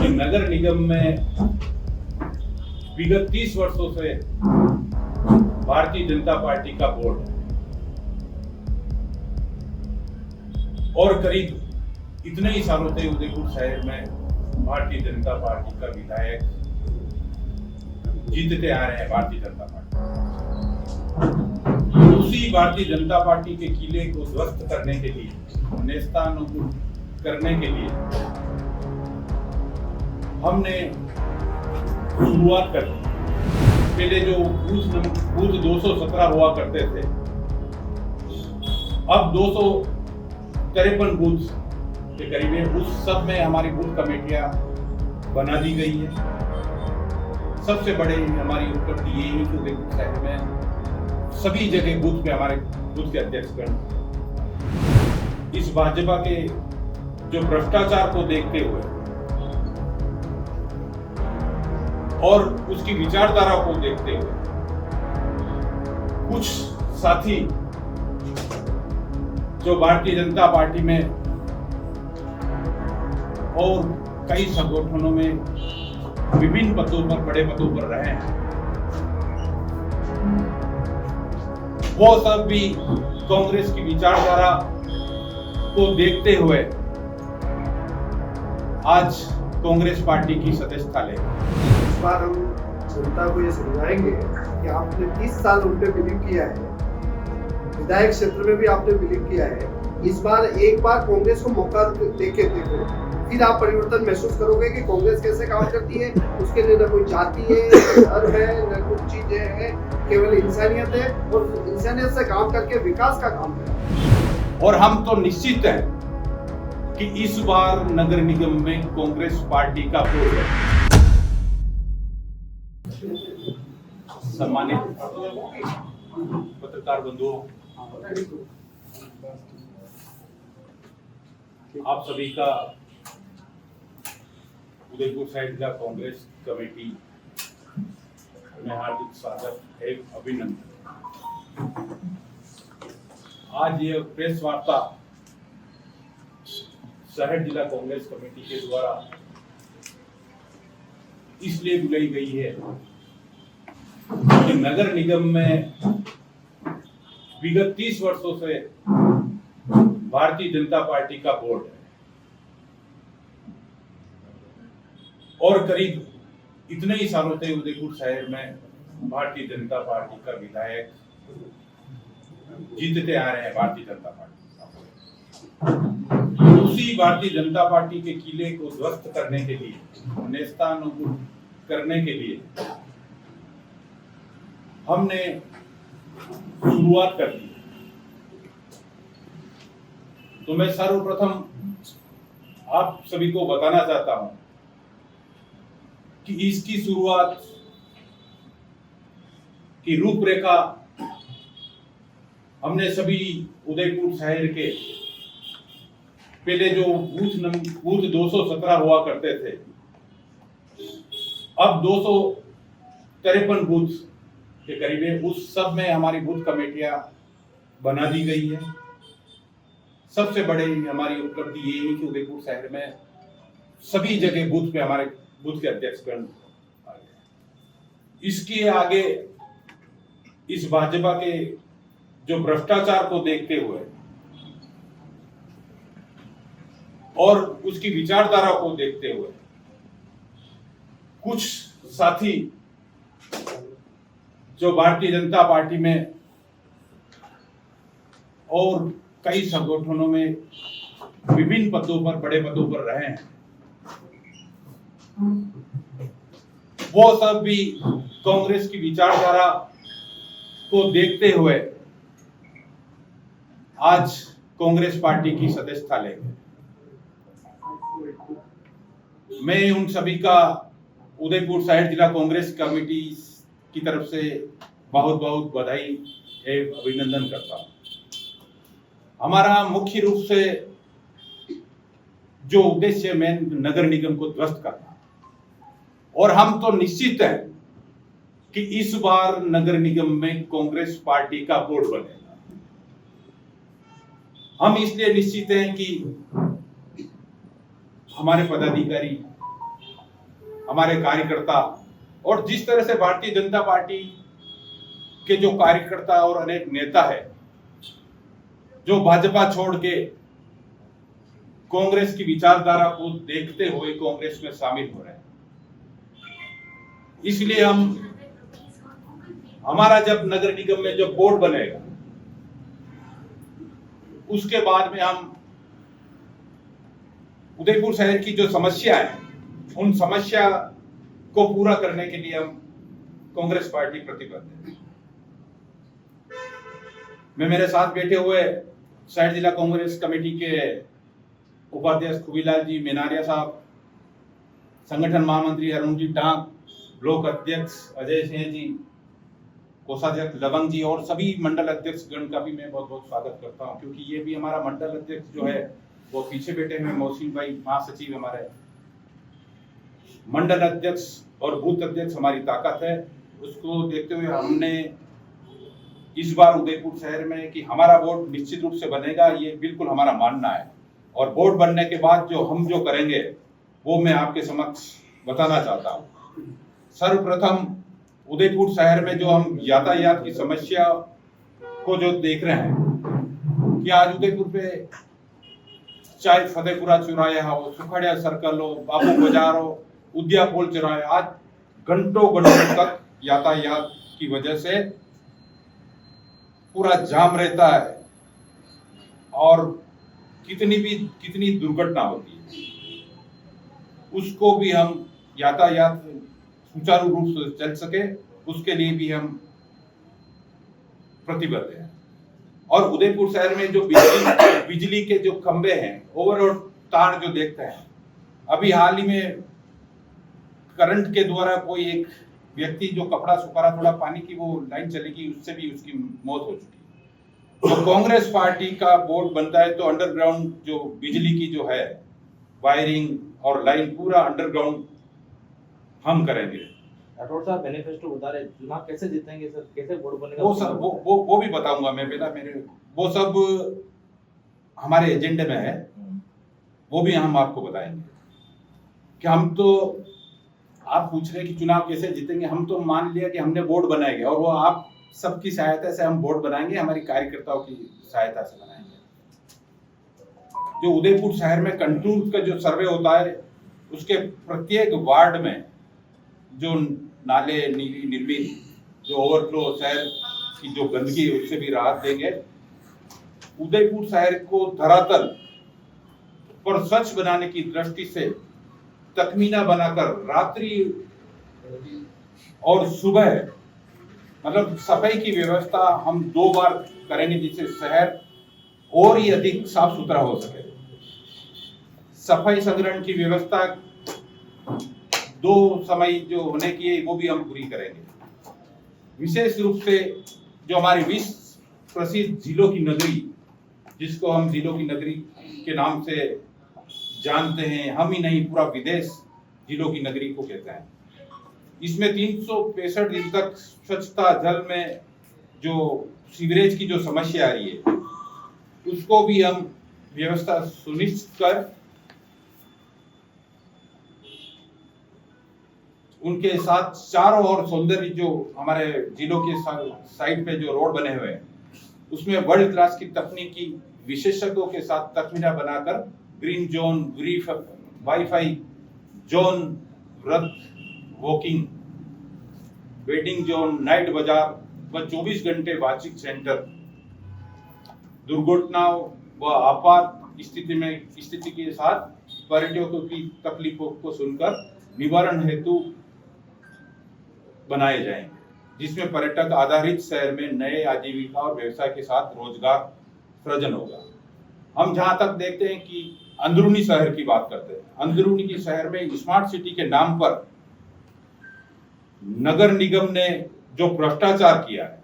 नगर निगम में विगत 30 वर्षों से भारतीय जनता पार्टी का बोर्ड है और करीब इतने ही सालों से उदयपुर शहर में भारतीय जनता पार्टी का विधायक जीतते आ रहे हैं। भारतीय जनता पार्टी उसी भारतीय जनता पार्टी के किले को ध्वस्त करने के लिए, नेस्तानाबूद करने के लिए हमने शुरुआत कर दी। पहले जो बूथ 217 हुआ करते थे, अब 253 बूथ के करीब है। उस सब में हमारी बूथ कमेटियां बना दी गई है। सबसे बड़े हमारी उपलब्धि यही है कि उदयपुर शहर में सभी जगह बूथ पे हमारे बूथ के अध्यक्षगण इस भाजपा के जो भ्रष्टाचार को देखते हुए और उसकी विचारधारा को देखते हुए कुछ साथी जो भारतीय जनता पार्टी में और कई संगठनों में विभिन्न पदों पर, बड़े पदों पर रहे हैं, वो सब भी कांग्रेस की विचारधारा को देखते हुए आज कांग्रेस पार्टी की सदस्यता ले। इस बार हम जनता को ये समझाएंगे कि आपने 30 साल उन पे बिलीव किया है, विधायक क्षेत्र में भी आपने बिलीव किया है। इस बार एक बार कांग्रेस को मौका देके देखो, फिर आप परिवर्तन महसूस करोगे कि कांग्रेस कैसे काम करती है। उसके लिए न कोई जाति है, न धर्म है, न कुछ चीजें हैं, केवल इंसानियत है और इंसानियत से काम करके विकास का काम है। और हम तो निश्चित हैं कि इस बार नगर निगम में कांग्रेस पार्टी का बोर्ड है। सम्मानित पत्रकार बंधुओं, आप सभी का उदयपुर शहर जिला कांग्रेस कमेटी में हार्दिक स्वागत है, अभिनंदन। आज यह प्रेस वार्ता शहर जिला कांग्रेस कमेटी के द्वारा इसलिए बुलाई गई है कि नगर निगम में विगत 30 वर्षों से भारतीय जनता पार्टी का बोर्ड है और करीब इतने ही सालों से उदयपुर शहर में भारतीय जनता पार्टी का विधायक जीतते आ रहे हैं। भारतीय जनता पार्टी उसी भारतीय जनता पार्टी के किले को ध्वस्त करने के लिए, नेस्तानाबूद करने के लिए हमने शुरुआत कर दी। तो मैं सर्वप्रथम आप सभी को बताना चाहता हूं कि इसकी शुरुआत की रूपरेखा हमने सभी उदयपुर शहर के पहले जो बूथ 217 हुआ करते थे, अब 253 बूथ के करीब है। उस सब में हमारी बूथ कमेटियां बना दी गई है। सबसे बड़े हमारी उपलब्धि यही है कि उदयपुर शहर में सभी जगह बूथ पे हमारे बूथ के अध्यक्षगण आ गए। इसके आगे इस भाजपा के जो भ्रष्टाचार को देखते हुए और उसकी विचारधारा को देखते हुए कुछ साथी जो भारतीय जनता पार्टी में और कई संगठनों में विभिन्न पदों पर, बड़े पदों पर रहे हैं, वो सब भी कांग्रेस की विचारधारा को देखते हुए आज कांग्रेस पार्टी की सदस्यता ले गए। मैं उन सभी का उदयपुर शहर जिला कांग्रेस कमेटी की तरफ से बहुत बहुत बधाई एवं अभिनंदन करता हूं। हमारा मुख्य रूप से जो उद्देश्य में नगर निगम को ध्वस्त करना, और हम तो निश्चित हैं कि इस बार नगर निगम में कांग्रेस पार्टी का बोर्ड बनेगा। हम इसलिए निश्चित हैं कि हमारे पदाधिकारी हमारे कार्यकर्ता और जिस तरह से भारतीय जनता पार्टी के जो कार्यकर्ता और अनेक नेता है जो भाजपा छोड़ के कांग्रेस की विचारधारा को देखते हुए कांग्रेस में शामिल हो रहे हैं, इसलिए हमारा जब नगर निगम में जब बोर्ड बनेगा उसके बाद में हम उदयपुर शहर की जो समस्या है उन समस्या को पूरा करने के लिए हम कांग्रेस पार्टी प्रतिबद्ध है। मैं मेरे साथ बैठे हुए शहर जिला कांग्रेस कमेटी के उपाध्यक्ष खुबीलाल जी मेनारिया साहब, संगठन महामंत्री अरुण जी टांक, ब्लॉक अध्यक्ष अजय सिंह जी, कोषाध्यक्ष लवंग जी और सभी मंडल अध्यक्ष गण का भी मैं बहुत बहुत स्वागत करता हूं, क्योंकि ये भी हमारा मंडल अध्यक्ष जो है वो पीछे बैठे हुए मौसीम भाई महासचिव हमारे। मंडल अध्यक्ष और बूथ अध्यक्ष हमारी ताकत है, उसको देखते हुए हमने इस बार उदयपुर शहर में कि हमारा बोर्ड निश्चित रूप से बनेगा, ये बिल्कुल हमारा मानना है। और बोर्ड बनने के बाद जो करेंगे वो मैं आपके समक्ष बताना चाहता हूँ। सर्वप्रथम उदयपुर शहर में जो हम यातायात की समस्या को जो देख रहे हैं कि आज उदयपुर पे चाहे फतेहपुरा चौराया हो, सुखड़िया सर्कल हो, बाबू बाजार हो, उद्यापुल चौराया, आज घंटों तक यातायात की वजह से पूरा जाम रहता है और कितनी दुर्घटना होती है, उसको भी हम यातायात सुचारू रूप से चल सके उसके लिए भी हम प्रतिबद्ध हैं। और उदयपुर शहर में जो बिजली के जो खंबे हैं, ओवरऑल तार जो देखते हैं, अभी हाल ही में करंट के द्वारा कोई एक व्यक्ति जो कपड़ा सुखा रहा, थोड़ा पानी की वो लाइन चलेगी, उससे भी उसकी मौत हो चुकी है। तो कांग्रेस पार्टी का बोर्ड बनता है तो अंडरग्राउंड जो बिजली की जो है वायरिंग और लाइन पूरा अंडरग्राउंड हम करेंगे। राठौड़ साहब मैनिफेस्टो बता रहे, चुनाव कैसे जीतेंगे सर, कैसे बोर्ड बनेगा? वो भी बताऊंगा मैं, पहला मेरे वो सब हमारे एजेंडे में है, वो भी हम आपको बताएंगे कि हम तो आप पूछ रहे हैं कि चुनाव कैसे जीतेंगे, हम तो मान लिया कि हमने बोर्ड बनाएंगे और वो आप सबकी सहायता से हम बोर्ड बनाएंगे, हमारी कार्यकर्ताओं की सहायता से बनाएंगे। जो उदयपुर शहर में कंट्रोल का जो सर्वे होता है उसके प्रत्येक वार्ड में जो नाले नीली निर्मित जो ओवरफ्लो शहर की जो गंदगी है उससे भी राहत देंगे। उदयपुर शहर को धरातल पर स्वच्छ बनाने की दृष्टि से तखमीना बनाकर रात्रि और सुबह मतलब सफाई की व्यवस्था हम 2 बार करेंगे, जिससे शहर और ही अधिक साफ सुथरा हो सके। सफाई संग्रहण की व्यवस्था 2 समय जो होने की है वो भी हम पूरी करेंगे। विशेष रूप से जो हमारी विश्व प्रसिद्ध जिलों की नगरी, जिसको हम जिलों की नगरी के नाम से जानते हैं, हम ही नहीं पूरा विदेश जिलों की नगरी को कहते हैं, इसमें 365 दिन तक स्वच्छता, जल में जो सीवरेज की जो समस्या आ रही है उसको भी हम व्यवस्था सुनिश्चित कर उनके साथ चारों ओर सौंदर्य जो हमारे जिलों के साइड पे जो रोड बने हुए हैं उसमें वर्ल्ड क्लास की तकनीकी विशेषज्ञों के साथ तखमीना बनाकर green zone, grief wifi zone, वृद्ध वॉकिंग, वेडिंग जोन, नाइट बाजार व 24 घंटे वाचिक सेंटर, दुर्घटनाओं व आपात स्थिति के साथ पर्यटकों की तकलीफों को सुनकर निवारण हेतु बनाए जाएंगे, जिसमें पर्यटक आधारित शहर में नए आजीविका और व्यवसाय के साथ रोजगार सृजन होगा। हम जहां तक देखते हैं कि अंदरूनी शहर की बात करते हैं, अंदरूनी की शहर में स्मार्ट सिटी के नाम पर नगर निगम ने जो भ्रष्टाचार किया है,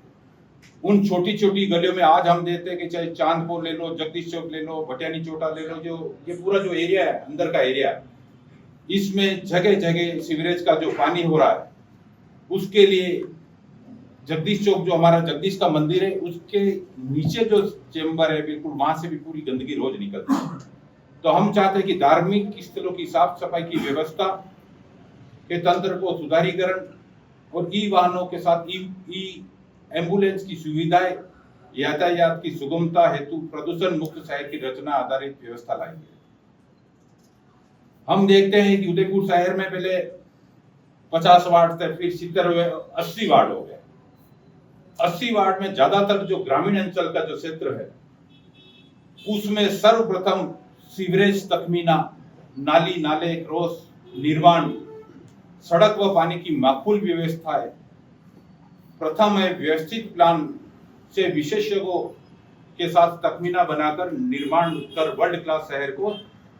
उन छोटी छोटी गलियों में आज हम देखते हैं कि चाहे चांदपुर ले लो, जगदीश चौक ले लो, भटियानी चोटा ले लो, जो ये पूरा जो एरिया है अंदर का एरिया, इसमें जगह जगह सीवरेज का जो पानी हो रहा है उसके लिए जगदीश चौक जो हमारा जगदीश का मंदिर है उसके नीचे जो चेंबर है बिल्कुल वहां से भी पूरी गंदगी रोज निकलती है। तो हम चाहते हैं कि धार्मिक स्थलों की साफ सफाई की व्यवस्था के तंत्र को सुधारीकरण और ई वाहनों के साथ ई एम्बुलेंस की सुविधाएं, यातायात की सुगमता हेतु प्रदूषण मुक्त शहर की रचना आधारित व्यवस्था लाएंगे। हम देखते हैं कि उदयपुर शहर में पहले 50 वार्ड थे, फिर 70 80 वार्ड हो गए। 80 वार्ड में ज्यादातर जो ग्रामीण अंचल का जो क्षेत्र है उसमें सर्वप्रथम सीवरेज तकमीना, नाली नाले क्रॉस निर्माण, सड़क व पानी की माकूल व्यवस्था है। प्रथम है व्यवस्थित प्लान से विशेषज्ञों के साथ तकमीना बनाकर निर्माण कर वर्ल्ड क्लास शहर को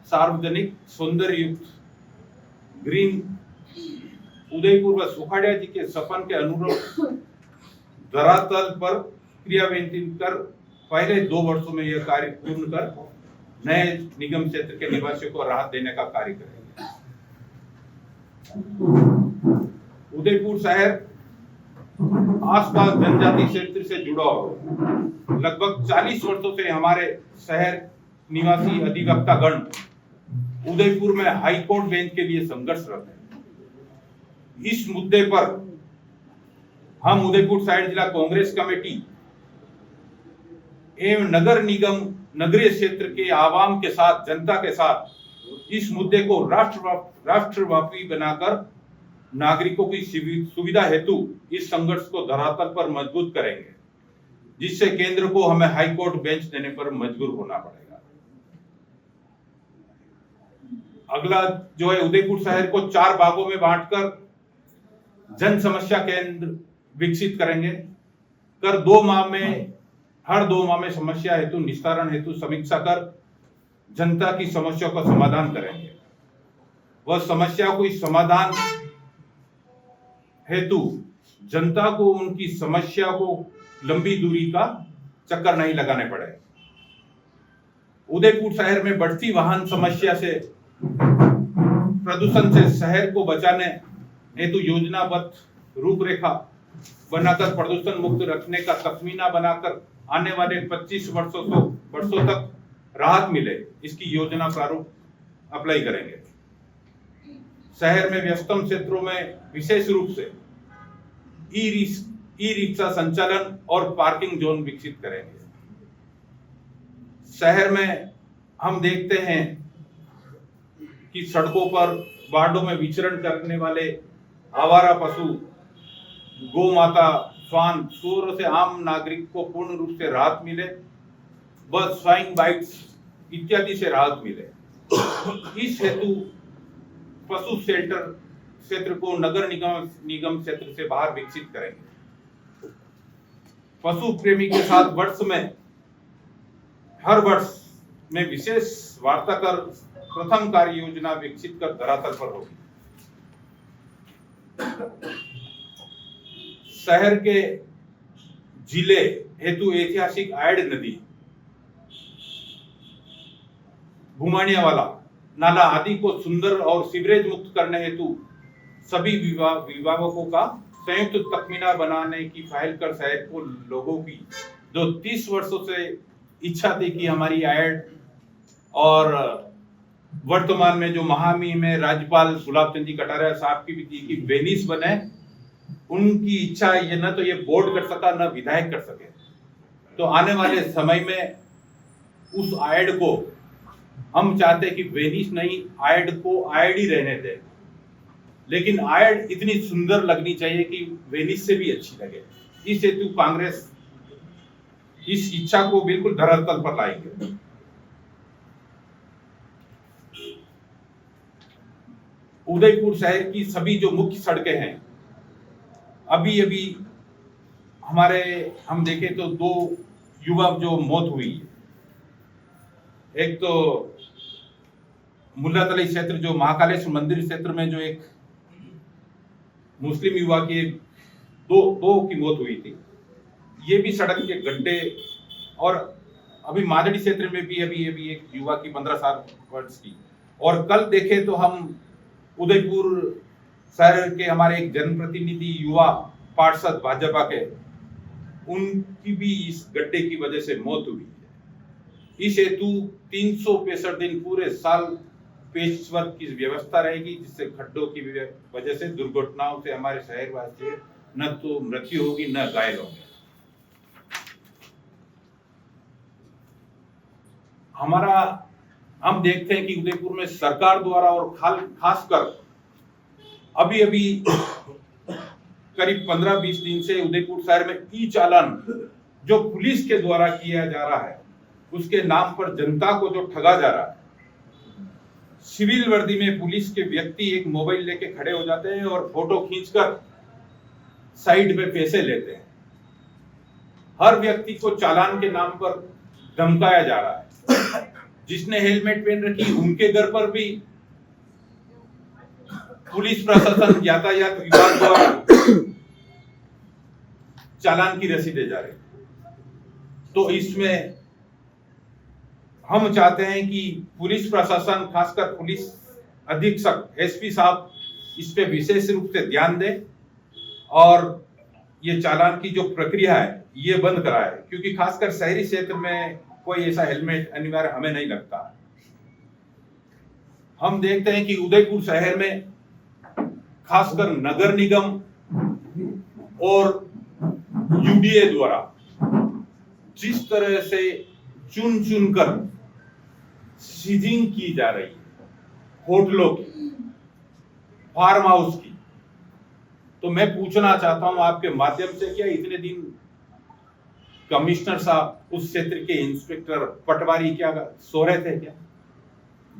सार्वजनिक सौंदर्य युक्त ग्रीन उदयपुर व सुखाड़िया जी के सपन के अनुरूप धरातल पर क्रियान्वित कर पहले 2 वर्षों में यह कार्य पूर्ण कर नए निगम क्षेत्र के निवासियों को राहत देने का कार्य करेंगे। उदयपुर शहर आसपास जनजाति क्षेत्र से जुड़ा हो, लगभग 40 वर्षों से हमारे शहर निवासी अधिवक्ता गण उदयपुर में हाई कोर्ट बेंच के लिए संघर्षरत है। इस मुद्दे पर हम उदयपुर साइड जिला कांग्रेस कमेटी एवं नगर निगम नगरीय क्षेत्र के आवाम के साथ, जनता के साथ इस मुद्दे को राष्ट्रव्यापी बनाकर नागरिकों की सुविधा हेतु इस संघर्ष को धरातल पर मजबूत करेंगे, जिससे केंद्र को हमें हाई कोर्ट बेंच देने पर मजबूर होना पड़ेगा। अगला जो है, उदयपुर शहर को 4 भागों में बांटकर जन समस्या केंद्र विकसित करेंगे। हर 2 माह में समस्या हेतु निस्तारण हेतु समीक्षा कर जनता की समस्या का समाधान करेंगे। वह समस्या को इस समाधान हेतु जनता को उनकी समस्या को लंबी दूरी का चक्कर नहीं लगाने पड़े। उदयपुर शहर में बढ़ती वाहन समस्या से, प्रदूषण से शहर को बचाने हेतु योजनाबद्ध रूपरेखा बनाकर प्रदूषण मुक्त रखने का तखमीना बनाकर आने वाले 25 वर्षों तक राहत मिले, इसकी योजना प्रारूप अप्लाई करेंगे। शहर में व्यस्तम क्षेत्रों में विशेष रूप से ई रिक्शा संचालन और पार्किंग जोन विकसित करेंगे। शहर में हम देखते हैं कि सड़कों पर वार्डों में विचरण करने वाले आवारा पशु, गौ माता, श्वान, सूअर से आम नागरिक को पूर्ण रूप से राहत मिले, व स्वाइन बाइट्स इत्यादि से राहत मिले। इस हेतु पशु शेल्टर क्षेत्र को नगर निगम क्षेत्र से बाहर विकसित करेंगे। पशु प्रेमी के साथ हर वर्ष में विशेष वार्ता कर प्रथम कार्य योजना विकसित कर धरातल पर होगी। शहर के जिले हेतु ऐतिहासिक आयड नदी, घुमानियावाला नाला आदि को सुंदर और सीवरेज मुक्त करने हेतु सभी विभागों का संयुक्त तखमीना बनाने की फाइल कर शहर को लोगों की जो 30 वर्षों से इच्छा थी कि हमारी आयड और वर्तमान में जो महामहिम में राज्यपाल गुलाब चंद जी कटारिया साहब की भी थी कि वेनिस बने, उनकी इच्छा ये न तो ये बोर्ड कर सका न विधायक कर सके। तो आने वाले समय में उस आयड को हम चाहते कि वेनिस नहीं, आयड को आयड ही रहने दे, लेकिन आयड इतनी सुंदर लगनी चाहिए कि वेनिस से भी अच्छी लगे। इस हेतु कांग्रेस इस इच्छा को बिल्कुल धरातल पर लाएंगे। उदयपुर शहर की सभी जो मुख्य सड़कें हैं, अभी हम देखें तो 2 युवा जो मौत हुई है, एक तो मुल्लातलाई क्षेत्र जो महाकालेश्वर मंदिर क्षेत्र में जो एक मुस्लिम युवा की दो की मौत हुई थी, ये भी सड़क के गड्ढे, और अभी मादड़ी क्षेत्र में भी अभी एक युवा की 15 वर्ष की। और कल देखें तो हम उदयपुर शहर के हमारे एक जनप्रतिनिधि युवा पार्षद भाजपा के, उनकी भी इस गड्ढे की वजह से मौत हुई है। इस हेतु 365 दिन पूरे साल पेचवर्क की व्यवस्था रहेगी, जिससे खड्डों की वजह से दुर्घटनाओं से हमारे शहरवासी न तो मृत्यु होगी न घायल होंगे। हम देखते हैं कि उदयपुर में सरकार द्वारा और खासकर अभी अभी करीब 15-20 दिन से उदयपुर शहर में ई चालान जो पुलिस के द्वारा किया जा रहा है, उसके नाम पर जनता को जो ठगा जा रहा है। सिविल वर्दी में पुलिस के व्यक्ति एक मोबाइल लेके खड़े हो जाते हैं और फोटो खींचकर साइड में पैसे लेते हैं। हर व्यक्ति को चालान के नाम पर धमकाया जा रहा है। जिसने हेलमेट पहन रखी उनके घर पर भी पुलिस प्रशासन यातायात विभाग द्वारा चालान की रसीदें जा रही। तो इसमें हम चाहते हैं कि पुलिस प्रशासन, खासकर पुलिस अधीक्षक एसपी साहब इस पे विशेष रूप से ध्यान दें और ये चालान की जो प्रक्रिया है ये बंद कराए, क्योंकि खासकर शहरी क्षेत्र में कोई ऐसा हेलमेट अनिवार्य हमें नहीं लगता। हम देखते हैं कि उदयपुर शहर में खासकर नगर निगम और यूडीए द्वारा जिस तरह से चुन चुनकर सीजिंग की जा रही है होटलों की, फार्म हाउस की, तो मैं पूछना चाहता हूं आपके माध्यम से, क्या इतने दिन कमिश्नर साहब उस क्षेत्र के इंस्पेक्टर पटवारी क्या सो रहे थे क्या?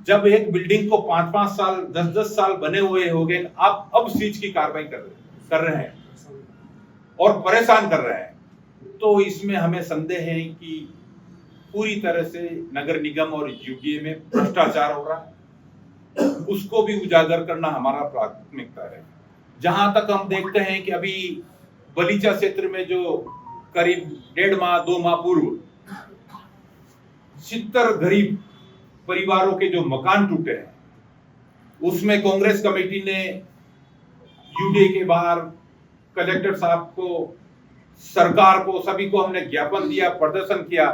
जब एक बिल्डिंग को 5-5 साल 10-10 साल बने हुए हो गए, आप अब सीज की कार्रवाई कर रहे हैं और परेशान कर रहे हैं, तो इसमें हमें संदेह है कि पूरी तरह से नगर निगम और यूडीए में भ्रष्टाचार हो रहा है। उसको भी उजागर करना हमारा प्राथमिकता है। जहां तक हम देखते हैं कि अभी बलीचा क्षेत्र में जो करीब 1.5 माह 2 माह पूर्व 70 गरीब परिवारों के जो मकान टूटे हैं, उसमें कांग्रेस कमेटी ने यूडीए के बाहर कलेक्टर साहब को, सरकार को, सभी को हमने ज्ञापन दिया, प्रदर्शन किया।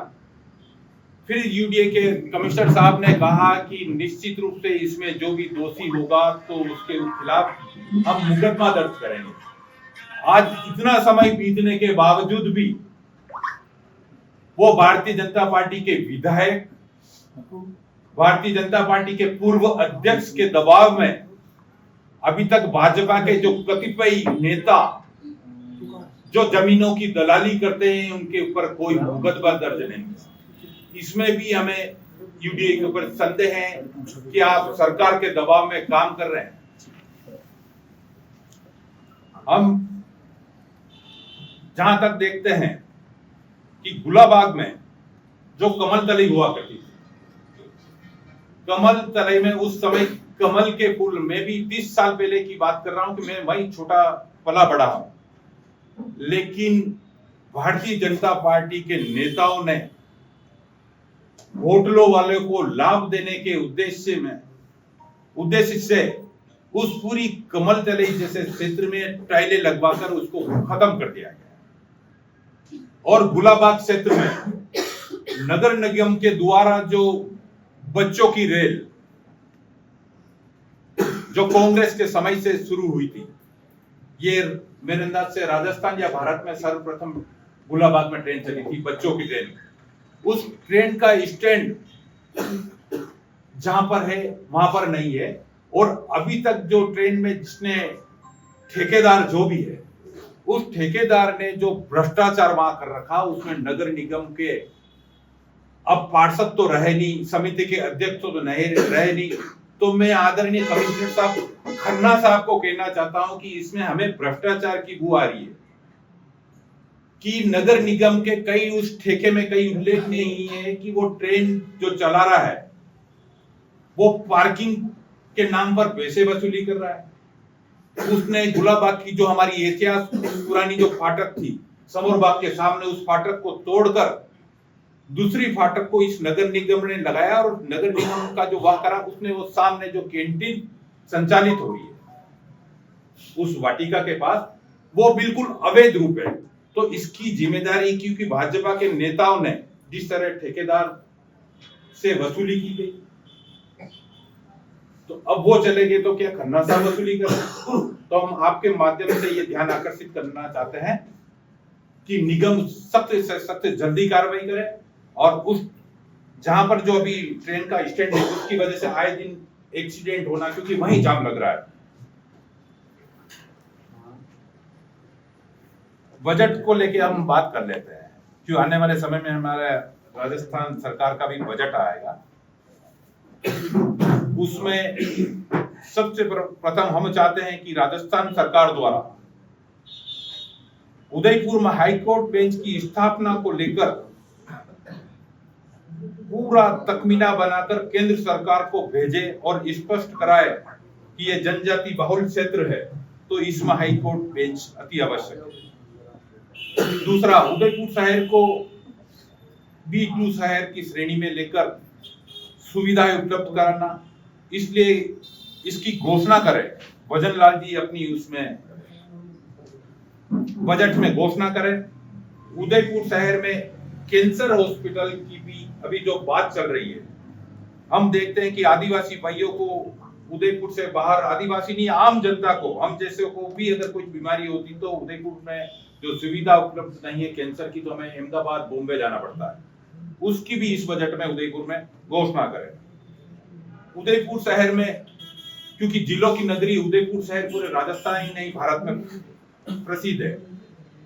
फिर यूडीए के कमिश्नर साहब ने कहा कि निश्चित रूप से इसमें जो भी दोषी होगा तो उसके खिलाफ हम मुकदमा दर्ज करेंगे। आज इतना समय बीतने के बावजूद भी वो भारतीय जनता पार्टी के विधायक, भारतीय जनता पार्टी के पूर्व अध्यक्ष के दबाव में अभी तक भाजपा के जो कतिपय नेता जो जमीनों की दलाली करते हैं, उनके ऊपर कोई मुकदमा दर्ज नहीं। इसमें भी हमें यूडीए के ऊपर संदेह है कि आप सरकार के दबाव में काम कर रहे हैं। हम जहां तक देखते हैं कि गुलाबाग में जो कमल तलई हुआ करती थी, कमल तलई में उस समय कमल के फूल, मैं भी 30 साल पहले की बात कर रहा हूं कि मैं वहीं छोटा पला बड़ा हूं, लेकिन भारतीय जनता पार्टी के नेताओं ने होटलों वालों को लाभ देने के उद्देश्य से उस पूरी कमल तलई जैसे क्षेत्र में टाइलें लगवाकर उसको खत्म कर दिया गया। और गुलाबाग क्षेत्र में नगर निगम के द्वारा जो बच्चों की रेल जो कांग्रेस के समय से शुरू हुई थी, ये मेरे अंदाज से राजस्थान या भारत में सर्वप्रथम गुलाबाग में ट्रेन चली थी, बच्चों की ट्रेन। उस ट्रेन का स्टैंड जहां पर है वहां पर नहीं है, और अभी तक जो ट्रेन में जिसने ठेकेदार जो भी है, उस ठेकेदार ने जो भ्रष्टाचार वहां कर रखा, उसमें नगर निगम के अब पार्षद तो रहे नहीं, समिति के अध्यक्ष तो नहीं रहे नहीं। तो मैं आदरणीय कमिश्नर साहब खन्ना साहब को कहना चाहता हूं कि इसमें हमें भ्रष्टाचार की बू आ रही है कि नगर निगम के कई उस ठेके में कई उल्लेख नहीं है कि वो ट्रेन जो चला रहा है वो पार्किंग के नाम पर पैसे वसूली कर रहा है। उसने गुलाबाग की जो हमारी इतिहास पुरानी जो फाटक थी समोर बाग के सामने, उस फाटक को तोड़कर दूसरी फाटक को इस नगर निगम ने लगाया, और नगर निगम का जो वाकरा उसने वो सामने जो कैंटीन संचालित हो रही है उस वाटिका के पास, वो बिल्कुल अवैध रूप है। तो इसकी जिम्मेदारी, क्योंकि भाजपा के नेताओं ने जिस तरह ठेकेदार से वसूली की गई, अब वो चले गए तो क्या खन्ना साहब वसूली करें? तो हम आपके माध्यम से ये ध्यान आकर्षित करना चाहते हैं कि निगम सख्त से सख्त जल्दी कार्रवाई करे और उस जहां पर जो अभी ट्रेन का स्टैंड है उसकी वजह से आए दिन एक्सीडेंट होना, क्योंकि वहीं जाम लग रहा है। बजट को लेके हम बात कर लेते हैं, क्यों आने वाले समय में हमारा राजस्थान सरकार का भी बजट आएगा। उसमें सबसे प्रथम हम चाहते हैं कि राजस्थान सरकार द्वारा उदयपुर में हाई कोर्ट बेंच की स्थापना को लेकर पूरा तकमीना बनाकर केंद्र सरकार को भेजे और स्पष्ट कराए कि यह जनजाति बहुल क्षेत्र है, तो इसमें हाई कोर्ट बेंच अति आवश्यक है। दूसरा, उदयपुर शहर को B2 शहर की श्रेणी में लेकर सुविधाएं उपलब्ध कराना, इसलिए इसकी घोषणा करें। भजन लाल जी अपनी उसमें बजट में घोषणा करें। उदयपुर शहर में कैंसर हॉस्पिटल की भी अभी जो बात चल रही है, हम देखते हैं कि आदिवासी भाइयों को उदयपुर से बाहर, आदिवासी नहीं आम जनता को, हम जैसे को भी अगर कोई बीमारी होती तो उदयपुर में जो सुविधा उपलब्ध नहीं है कैंसर की, तो हमें अहमदाबाद बॉम्बे जाना पड़ता है, उसकी भी इस बजट में उदयपुर में घोषणा करें। उदयपुर शहर में, क्योंकि जिलों की नगरी उदयपुर शहर पूरे राजस्थान ही नहीं भारत में प्रसिद्ध है,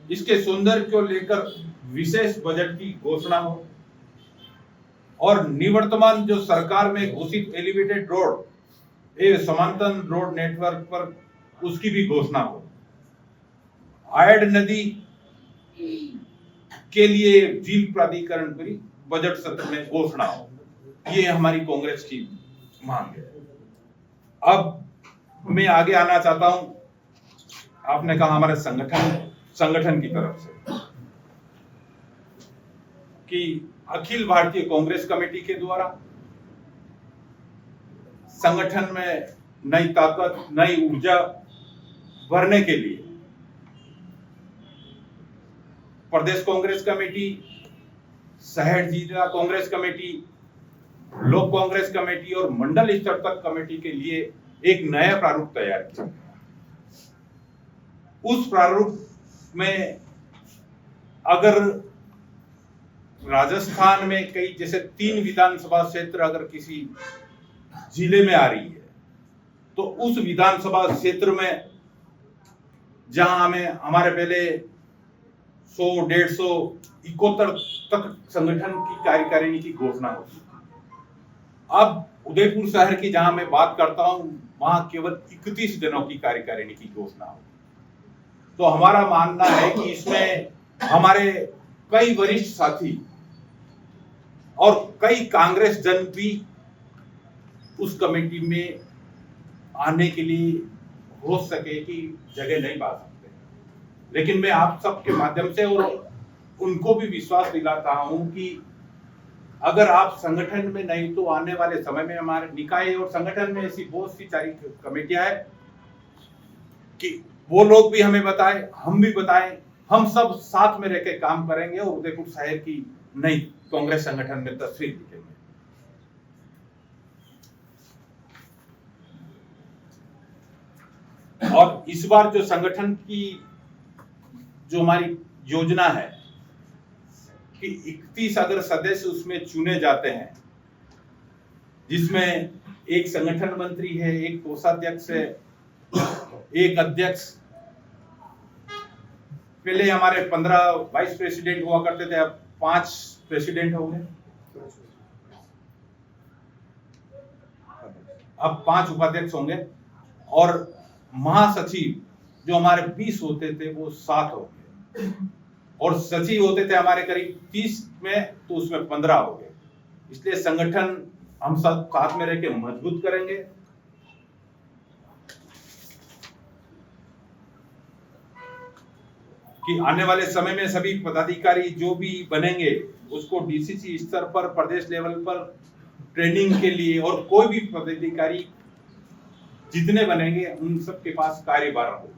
इसके सौंदर्य को लेकर विशेष बजट की घोषणा हो और निवर्तमान जो सरकार में घोषित एलिवेटेड रोड, समांतर रोड नेटवर्क पर उसकी भी घोषणा हो। आयड नदी के लिए झील प्राधिकरण की बजट सत्र में घोषणा हो, ये हमारी कांग्रेस की मांग है। अब मैं आगे आना चाहता हूं, आपने कहा हमारे संगठन की तरफ से कि अखिल भारतीय कांग्रेस कमेटी के द्वारा संगठन में नई ताकत, नई ऊर्जा भरने के लिए प्रदेश कांग्रेस कमेटी, शहर जिला कांग्रेस कमेटी, लोक कांग्रेस कमेटी और मंडल स्तर तक कमेटी के लिए एक नया प्रारूप तैयार किया। उस प्रारूप में अगर राजस्थान में कई जैसे 3 विधानसभा क्षेत्र अगर किसी जिले में आ रही है, तो उस विधानसभा क्षेत्र में जहां हमें हमारे पहले 100, 150, 71 तक संगठन की कार्यकारिणी की घोषणा होती, अब उदयपुर शहर की जहां मैं बात करता हूं वहां केवल 31 जनों की कार्यकारिणी की घोषणा हो। तो हमारा मानना है कि इसमें हमारे कई वरिष्ठ साथी और कई कांग्रेस जन भी उस कमेटी में आने के लिए हो सके कि जगह नहीं पा सकते, लेकिन मैं आप सबके माध्यम से और उनको भी विश्वास दिलाता हूं कि अगर आप संगठन में नहीं तो आने वाले समय में हमारे निकाय और संगठन में ऐसी बहुत सी सारी कमेटियां हैं कि वो लोग भी हमें बताएं, हम भी बताएं, हम सब साथ में रहकर काम करेंगे और उदयपुर शहर की नई कांग्रेस संगठन में तस्वीर दिखेंगे। और इस बार जो संगठन की जो हमारी योजना है कि 31 अगर सदस्य उसमें चुने जाते हैं, जिसमें एक संगठन मंत्री है, एक कोषाध्यक्ष है, एक अध्यक्ष, पहले हमारे 15 वाइस प्रेसिडेंट हुआ करते थे, अब 5 प्रेसिडेंट हो गए, अब 5 उपाध्यक्ष होंगे और महासचिव जो हमारे 20 होते थे वो 7 हो गए और सचिव होते थे हमारे करीब 30 में, तो उसमें 15 हो गए। इसलिए संगठन हम सब साथ में रह के मजबूत करेंगे। कि आने वाले समय में सभी पदाधिकारी जो भी बनेंगे उसको डीसीसी स्तर पर, प्रदेश लेवल पर ट्रेनिंग के लिए, और कोई भी पदाधिकारी जितने बनेंगे उन सब के पास कार्यभार होगा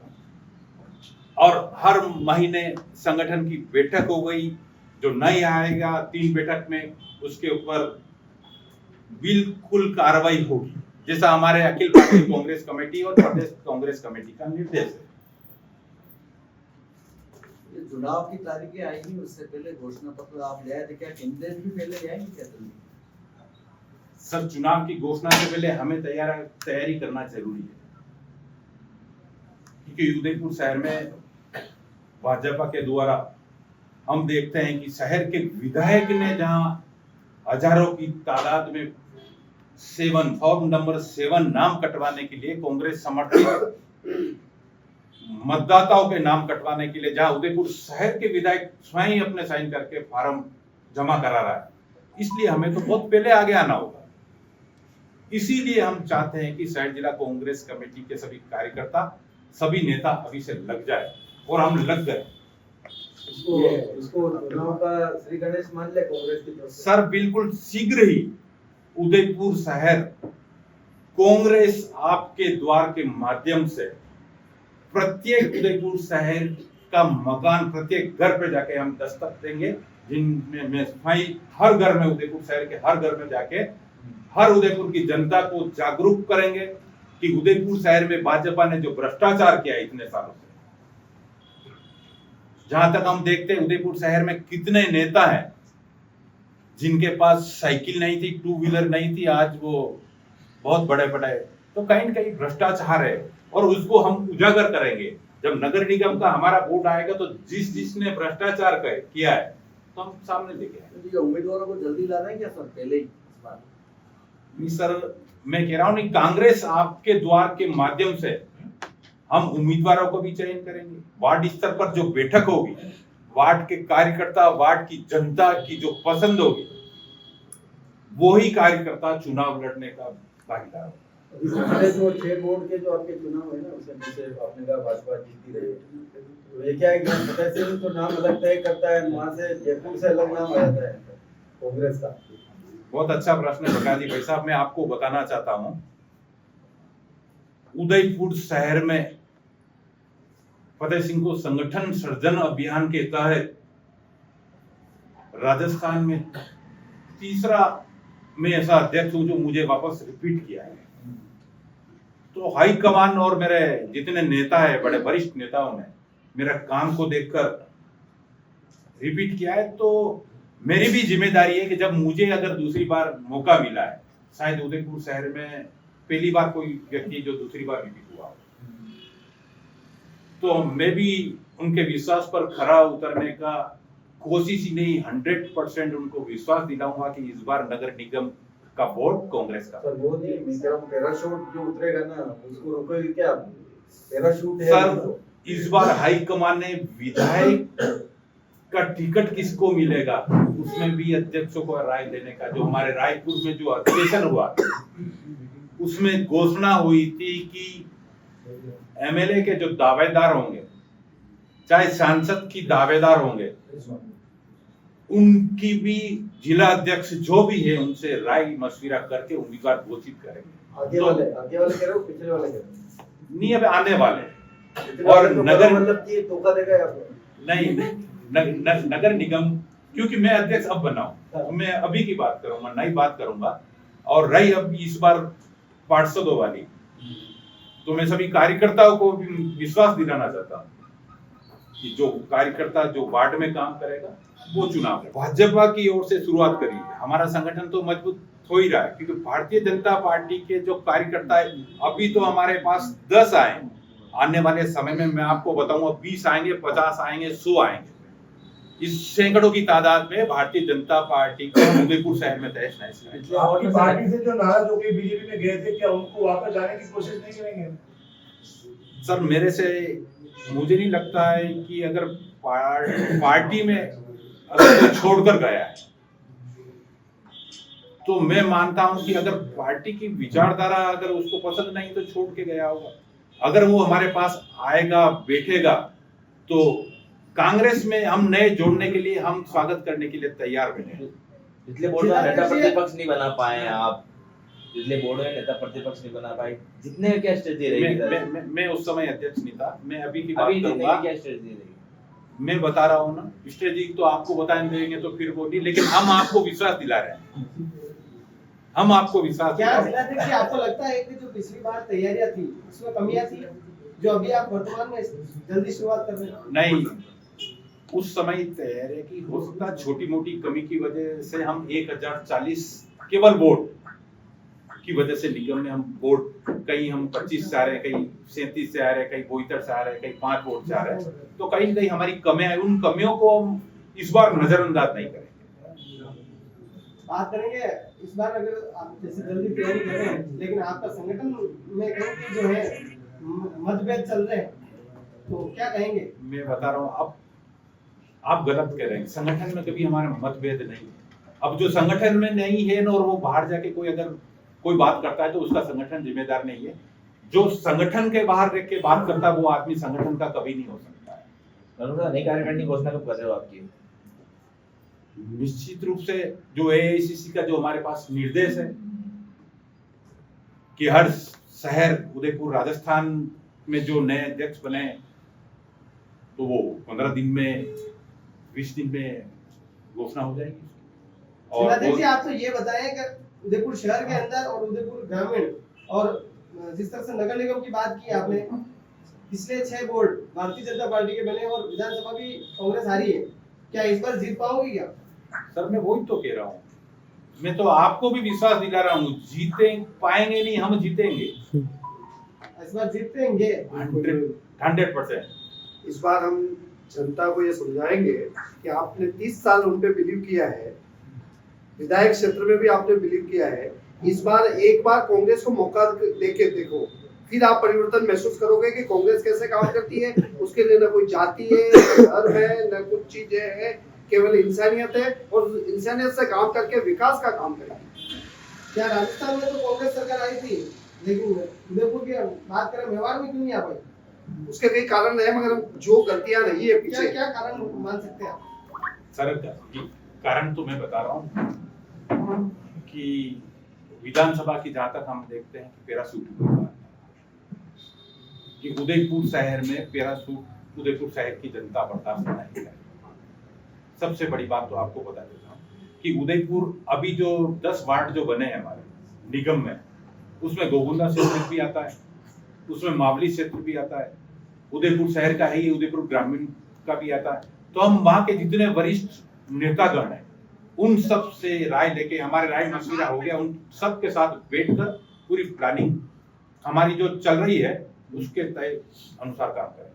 और हर महीने संगठन की बैठक हो गई, जो नहीं आएगा 3 बैठक में उसके ऊपर बिल्कुल कार्रवाई होगी। जैसा हमारे अखिल भारतीय कांग्रेस कमेटी और प्रदेश कांग्रेस कमेटी का निर्देश है। ये चुनाव की तारीखें आएंगी, उससे पहले घोषणा पत्र आप ले आए थे, क्या कैंडिडेट भी पहले ले आएंगे क्या दिल्ली? सर, चुनाव की घोषणा से पहले हमें तैयारी करना जरूरी है, क्योंकि उदयपुर शहर में भाजपा के द्वारा हम देखते हैं कि शहर के विधायक ने जहां हजारों की तादाद में फॉर्म नंबर 7 नाम कटवाने के लिए, कांग्रेस समर्थित मतदाताओं के नाम कटवाने के लिए, जहां उदयपुर शहर के विधायक स्वयं अपने साइन करके फॉर्म जमा करा रहा है, इसलिए हमें तो बहुत पहले आगे आना होगा। इसीलिए हम चाहते हैं कि शहर जिला कांग्रेस कमेटी के सभी कार्यकर्ता, सभी नेता अभी से लग जाए, और हम लग गए। इसको चुनाव का श्री गणेश मान ले कांग्रेस की तरफ से। सर, बिल्कुल शीघ्र ही उदयपुर शहर कांग्रेस आपके द्वार के माध्यम से प्रत्येक उदयपुर शहर का मकान, प्रत्येक घर पे जाके हम दस्तक देंगे, जिनमें मैं हर घर में, उदयपुर शहर के हर घर में जाके हर उदयपुर की जनता को जागरूक करेंगे कि उदयपुर शहर में भाजपा ने जो भ्रष्टाचार किया है इतने सालों से। जहां तक हम देखते हैं उदयपुर शहर में कितने नेता हैं जिनके पास साइकिल नहीं थी, 2 व्हीलर नहीं थी, आज वो बहुत बड़े बड़े, तो कहीं न कहीं भ्रष्टाचार है, और उसको हम उजागर करेंगे। जब नगर निगम का हमारा वोट आएगा तो जिसने भ्रष्टाचार किया है तो हम सामने लेके आएंगे। तो उम्मीदवारों को जल्दी लाना है क्या सर, पहले ही इस बार? नहीं सर, मैं कह रहा हूं, नहीं, कांग्रेस आपके द्वार के माध्यम से हम उम्मीदवारों को भी चयन करेंगे। वार्ड स्तर पर जो बैठक होगी, वार्ड के कार्यकर्ता, वार्ड की जनता की जो पसंद होगी, वो ही कार्यकर्ता चुनाव लड़ने का भागीदार होगा। अभी हमारे जो 6 बोर्ड के जो आपके चुनाव है ना, उसमें जैसे आपने कहा भाजपा जीती रही है, तो ये क्या है कि फतेह सिंह तो नाम अलग तय करता है, वहां से जयपुर से अलग नाम आ जाता है कांग्रेस का। बहुत अच्छा प्रश्न बकाली भाई साहब, मैं आपको बताना चाहता हूं, उदयपुर शहर में फतेह सिंह को संगठन सृजन अभियान के तहत राजस्थान में तीसरा मैं ऐसा अध्यक्ष हूं जो मुझे वापस रिपीट किया है। तो हाई कमान और मेरे जितने नेता है, बड़े वरिष्ठ नेताओं ने मेरा काम को देखकर रिपीट किया है, तो मेरी भी जिम्मेदारी है कि जब मुझे अगर दूसरी बार मौका मिला है, शायद उदयपुर शहर में पहली बार कोई व्यक्ति जो दूसरी बार रिपीट हुआ, तो मैं भी उनके विश्वास पर खरा उतरने का कोशिश ही नहीं, 100% उनको विश्वास दिलाऊंगा कि इस बार नगर निगम का बोर्ड कांग्रेस का। सर वो नहीं, मैं कह रहा हूं पैराशूट जो उतरेगा ना, उसको रोकोगे क्या? पैराशूट है सर, इस बार हाई कमान ने विधायक का टिकट किसको मिलेगा उसमें भी अध्यक्षों को राय देने का, जो हमारे रायपुर में जो अधिवेशन हुआ उसमें घोषणा हुई थी कि एमएलए के जो दावेदार होंगे, चाहे सांसद की दावेदार होंगे, उनकी भी जिला अध्यक्ष जो भी है उनसे राय मशविरा करके उम्मीदवार घोषित करेंगे। आगे वाले कह रहे हो, पिछले वाले कह रहे हो? नहीं, अब आने वाले। और नगर मतलब कि धोखा देगा आपको? नहीं, नगर निगम, क्योंकि मैं अध्यक्ष अब बना हूं, मैं अभी की बात करूंगा, नई बात करूंगा। और रही अब इस बार पार्षदों वाली, तो मैं सभी कार्यकर्ताओं को भी विश्वास दिलाना चाहता हूं कि जो कार्यकर्ता जो वार्ड में काम करेगा वो चुनाव है। भाजपा की ओर से शुरुआत करी है, हमारा संगठन तो मजबूत हो ही रहा है, क्योंकि भारतीय जनता पार्टी के जो कार्यकर्ता है अभी तो हमारे पास 10 आए, आने वाले समय में मैं आपको बताऊंगा 20 आएंगे, 50 आएंगे, 100 आएंगे। इस सैकड़ों की तादाद में भारतीय जनता पार्टी को उदयपुर शहर में तहस नहस करेंगे। आपकी पार्टी से जो नाराज होकर बीजेपी में गए थे, क्या उनको वापस जाने की कोशिश नहीं करेंगे? सर, मेरे से मुझे नहीं लगता है कि अगर पार्टी में अगर कोई छोड़कर गया है, तो मैं मानता हूं कि अगर पार्टी की विचारधारा अगर उसको पसंद नहीं तो छोड़ के गया होगा। अगर वो हमारे पास आएगा, बैठेगा, तो कांग्रेस में हम नए जोड़ने के लिए, हम स्वागत करने के लिए तैयार बने। पिछले बोर्ड में नेता प्रतिपक्ष नहीं बना पाए हैं आप, पिछले बोर्ड में नेता प्रतिपक्ष नहीं बना पाए, जितने क्या स्ट्रेटजी रहेगी? मैं उस समय अध्यक्ष नहीं था, मैं अभी की बात अभी करूंगा। क्या स्ट्रेटजी रहेगी? मैं बता रहा हूँ ना, स्ट्रेटजी तो आपको बता देंगे तो फिर वो नहीं, लेकिन हम आपको विश्वास दिला रहे हैं, हम आपको विश्वास क्या दिलाते जिला हैं। अध्यक्ष जी, आपको लगता है कि जो पिछली बार तैयारियां थी उसमें कमियां थी जो अभी आप वर्तमान में जल्दी शुरुआत कर रहे हैं? नहीं, उस समय तैयारी की हो सकता छोटी मोटी कमी की वजह से हम 1040 केवल बोर्ड की वजह से निगम में हम बोर्ड कहीं हम 25 से आ रहे हैं, कहीं 37 से आ रहे हैं, कहीं 72 से आ रहे हैं, कहीं 5 बोर्ड से आ रहे हैं, तो कहीं न कहीं हमारी कमियां हैं, उन कमियों को हम इस बार नजरअंदाज नहीं करेंगे। बात करेंगे इस बार अगर आप जैसे जल्दी तैयारी कर रहे हैं लेकिन आपका संगठन में कहीं जो है मतभेद चल रहे हैं तो क्या कहेंगे? मैं बता रहा हूँ, अब आप गलत कह रहे हैं, संगठन में कभी हमारा मतभेद नहीं है। अब जो संगठन में नहीं है ना और वो बाहर जाके कोई अगर कोई बात करता है तो उसका संगठन जिम्मेदार नहीं है। जो संगठन के बाहर रह के बात करता है वो आदमी संगठन का कभी नहीं हो सकता है। नई कार्यकारिणी की घोषणा कब कर रहे हो आपकी? निश्चित रूप से जो एआईसीसी का जो हमारे पास निर्देश है कि हर शहर उदयपुर राजस्थान में जो नए अध्यक्ष बने तो वो 15 दिन में 20 दिन में घोषणा हो जाएगी। जिला अध्यक्ष जी, और आप तो ये बताएं कि उदयपुर शहर के अंदर और उदयपुर ग्रामीण और जिस तरह से नगर निगम की बात की आपने, पिछले 6 बोर्ड भारतीय जनता पार्टी के बने और विधानसभा भी कांग्रेस हारी है, क्या इस बार जीत पाओगे क्या? सर मैं वही तो कह रहा हूँ, मैं तो आपको भी विश्वास दिला रहा हूँ, जीते पाएंगे नहीं, हम जीतेंगे इस बार जीतेंगे। 100%। इस बार हम जनता को ये समझाएंगे कि आपने 30 साल उन पे बिलीव किया है, विधायक क्षेत्र में भी आपने बिलीव किया है। इस बार एक बार कांग्रेस को मौका देके देखो, फिर आप परिवर्तन महसूस करोगे कि कांग्रेस कैसे काम करती है। उसके लिए न कोई जाति है, न धर्म है, न कुछ चीजें है, केवल इंसानियत है और इंसानियत से काम करके विकास का काम करेगी। क्या राजस्थान में तो कांग्रेस सरकार आई थी लेकिन उदयपुर की बात करें मेवाड़ में क्यों नहीं आ पाई? उसके कई कारण है, मगर जो गलतियां नहीं है क्या पीछे, क्या कारण मान सकते हैं आप? सर कारण तो मैं बता रहा हूँ कि विधानसभा की जहां तक हम देखते हैं कि पैराशूट कि उदयपुर शहर में पैराशूट उदयपुर शहर की जनता बर्दाश्त नहीं करेगी। सबसे बड़ी बात तो आपको बता देता हूँ कि उदयपुर अभी जो 10 वार्ड जो बने हैं हमारे निगम में, उसमें गोगुंदा क्षेत्र भी आता है, उसमें मावली क्षेत्र भी आता है, उदयपुर शहर का है ही, उदयपुर ग्रामीण का भी आता है। तो हम वहां के जितने वरिष्ठ नेतागण हैं उन सब से राय लेके हमारे राय मशविरा हो गया, उन सब के साथ बैठकर पूरी प्लानिंग हमारी जो चल रही है उसके तय अनुसार काम करें।